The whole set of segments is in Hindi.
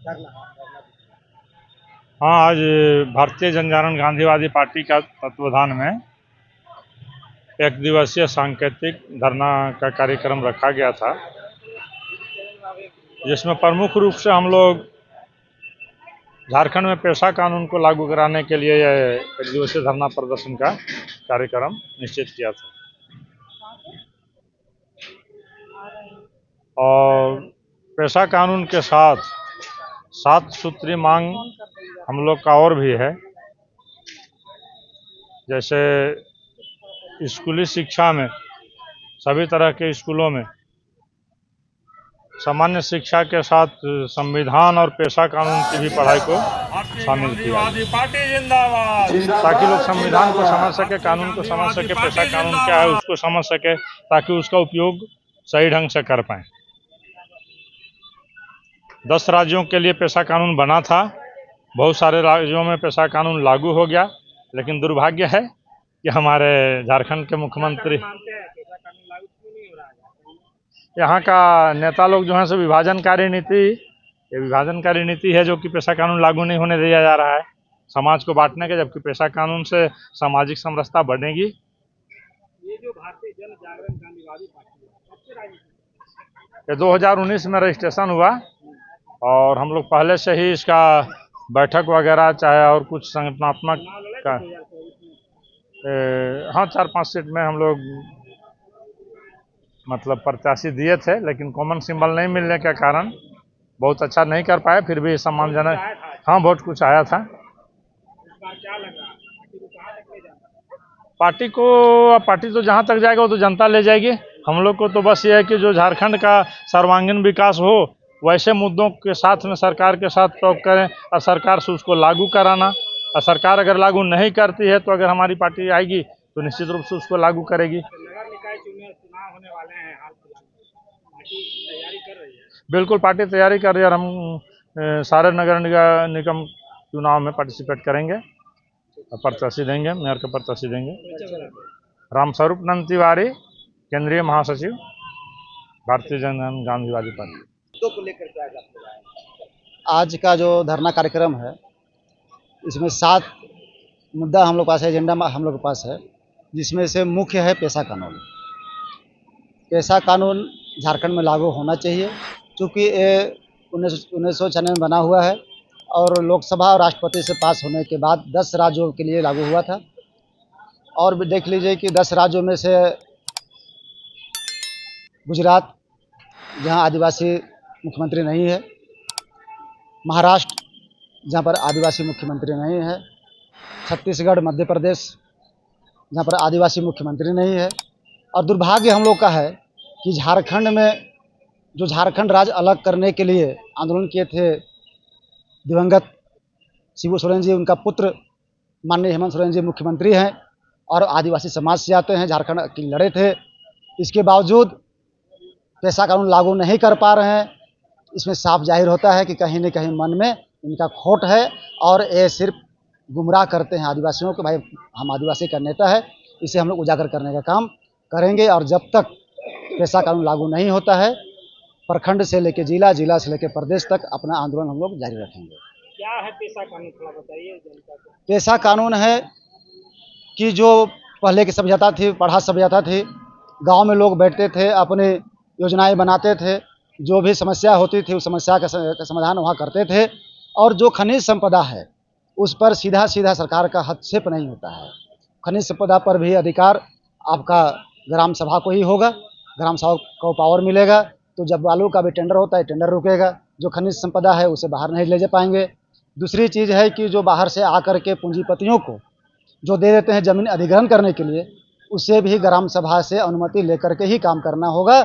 हाँ, आज भारतीय जनजागरण गांधीवादी पार्टी का तत्वाधान में एक दिवसीय सांकेतिक धरना का कार्यक्रम रखा गया था, जिसमें प्रमुख रूप से हम लोग झारखंड में पेशा कानून को लागू कराने के लिए एक दिवसीय धरना प्रदर्शन का कार्यक्रम निश्चित किया था। और पेशा कानून के साथ 7 सूत्री मांग हम लोग का और भी है, जैसे स्कूली शिक्षा में सभी तरह के स्कूलों में सामान्य शिक्षा के साथ संविधान और पेशा कानून की भी पढ़ाई को शामिल किया, ताकि लोग संविधान को समझ सके, कानून को समझ सके, पेशा कानून क्या है उसको समझ सके, ताकि उसका उपयोग सही ढंग से कर पाए। 10 राज्यों के लिए पेशा कानून बना था, बहुत सारे राज्यों में पेशा कानून लागू हो गया, लेकिन दुर्भाग्य है कि हमारे झारखंड के मुख्यमंत्री, यहाँ का नेता लोग जो है सो विभाजनकारी नीति है जो कि पेशा कानून लागू नहीं होने दिया जा रहा है, समाज को बांटने के, जबकि पेशा कानून से सामाजिक समरसता बढ़ेगी। ये जो भारतीय जन जागरण गांधीवादी पार्टी है, 2019 में रजिस्ट्रेशन हुआ और हम लोग पहले से ही इसका बैठक वगैरह चाहे और कुछ संगठनात्मक का हाँ 4-5 सीट में हम लोग मतलब प्रत्याशी दिए थे, लेकिन कॉमन सिंबल नहीं मिलने के कारण बहुत अच्छा नहीं कर पाए। फिर भी सम्मानजनक हाँ वोट कुछ आया था। पार्टी तो जहां तक जाएगा वो तो जनता ले जाएगी। हम लोग को तो बस ये है कि जो झारखंड का सर्वांगीण विकास हो, वैसे मुद्दों के साथ में सरकार के साथ टॉक करें और सरकार से उसको लागू कराना, और सरकार अगर लागू नहीं करती है तो अगर हमारी पार्टी आएगी तो निश्चित रूप से उसको लागू करेगी। चुनाव होने वाले हैं, हाल फिलहाल पार्टी तैयारी कर रही है। बिल्कुल पार्टी तैयारी कर रही है और हम सारे नगर निगम चुनाव में पार्टिसिपेट करेंगे और प्रत्याशी देंगे, मेयर का प्रत्याशी देंगे। रामस्वरूप नंद तिवारी, केंद्रीय महासचिव, भारतीय जनजागरण गांधीवादी पार्टी। को लेकर आज का जो धरना कार्यक्रम है, इसमें 7 मुद्दा हम लोग पास है, एजेंडा हम लोग के पास है, जिसमें से मुख्य है पेशा कानून। पेशा कानून झारखंड में लागू होना चाहिए, क्योंकि ये 1996 में बना हुआ है और लोकसभा और राष्ट्रपति से पास होने के बाद 10 राज्यों के लिए लागू हुआ था। और भी देख लीजिए कि 10 राज्यों में से गुजरात, जहां आदिवासी मुख्यमंत्री नहीं है, महाराष्ट्र, जहां पर आदिवासी मुख्यमंत्री नहीं है, छत्तीसगढ़, मध्य प्रदेश, जहां पर आदिवासी मुख्यमंत्री नहीं है। और दुर्भाग्य हम लोग का है कि झारखंड में जो झारखंड राज्य अलग करने के लिए आंदोलन किए थे दिवंगत शिबू सोरेन जी, उनका पुत्र माननीय हेमंत सोरेन जी मुख्यमंत्री हैं और आदिवासी समाज से आते हैं, झारखंड के लड़े थे। इसके बावजूद पेशा कानून लागू नहीं कर पा रहे हैं। इसमें साफ जाहिर होता है कि कहीं न कहीं मन में इनका खोट है और ये सिर्फ गुमराह करते हैं आदिवासियों को। भाई हम आदिवासी का नेता है, इसे हम लोग उजागर करने का काम करेंगे। और जब तक पेशा कानून लागू नहीं होता है, प्रखंड से लेकर जिला, जिला से लेकर प्रदेश तक अपना आंदोलन हम लोग जारी रखेंगे। क्या है पेशा कानून, थोड़ा बताइए जनता को। पेशा कानून है कि जो पहले की सभ्यता थी, पढ़ा सभ्यता थी, गांव में लोग बैठते थे, अपनी योजनाएं बनाते थे, जो भी समस्या होती थी उस समस्या का समाधान वहाँ करते थे। और जो खनिज संपदा है उस पर सीधा सीधा सरकार का हस्तक्षेप नहीं होता है। खनिज संपदा पर भी अधिकार आपका ग्राम सभा को ही होगा, ग्राम सभा को पावर मिलेगा। तो जब बालू का भी टेंडर होता है, टेंडर रुकेगा, जो खनिज संपदा है उसे बाहर नहीं ले जा पाएंगे। दूसरी चीज़ है कि जो बाहर से आकर के पूंजीपतियों को जो दे देते हैं जमीन अधिग्रहण करने के लिए, उसे भी ग्राम सभा से अनुमति लेकर के ही काम करना होगा,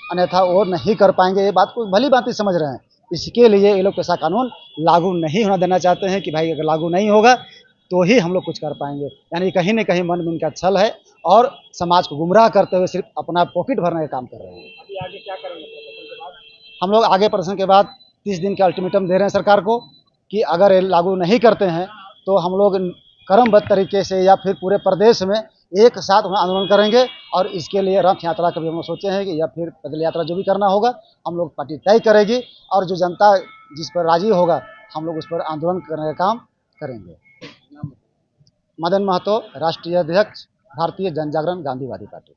अन्यथा वो नहीं कर पाएंगे। ये बात को भली भांति समझ रहे हैं। इसके लिए ये लोग पेशा कानून लागू नहीं होना देना चाहते हैं कि भाई अगर लागू नहीं होगा तो ही हम लोग कुछ कर पाएंगे। यानी कहीं न कहीं मन में इनका छल है और समाज को गुमराह करते हुए सिर्फ अपना पॉकेट भरने का काम कर रहे हैं। अभी आगे क्या करेंगे? हम लोग आगे प्रदर्शन के बाद 30 दिन का अल्टीमेटम दे रहे हैं सरकार को कि अगर ये लागू नहीं करते हैं तो हम लोग क्रमबद्ध तरीके से या फिर पूरे प्रदेश में एक साथ आंदोलन करेंगे। और इसके लिए रथ यात्रा का भी हम लोग सोचे हैं कि या फिर पैदल यात्रा जो भी करना होगा हम लोग पार्टी तय करेगी। और जो जनता जिस पर राजी होगा हम लोग उस पर आंदोलन करने का काम करेंगे। मदन महतो, राष्ट्रीय अध्यक्ष, भारतीय जन जागरण गांधीवादी पार्टी।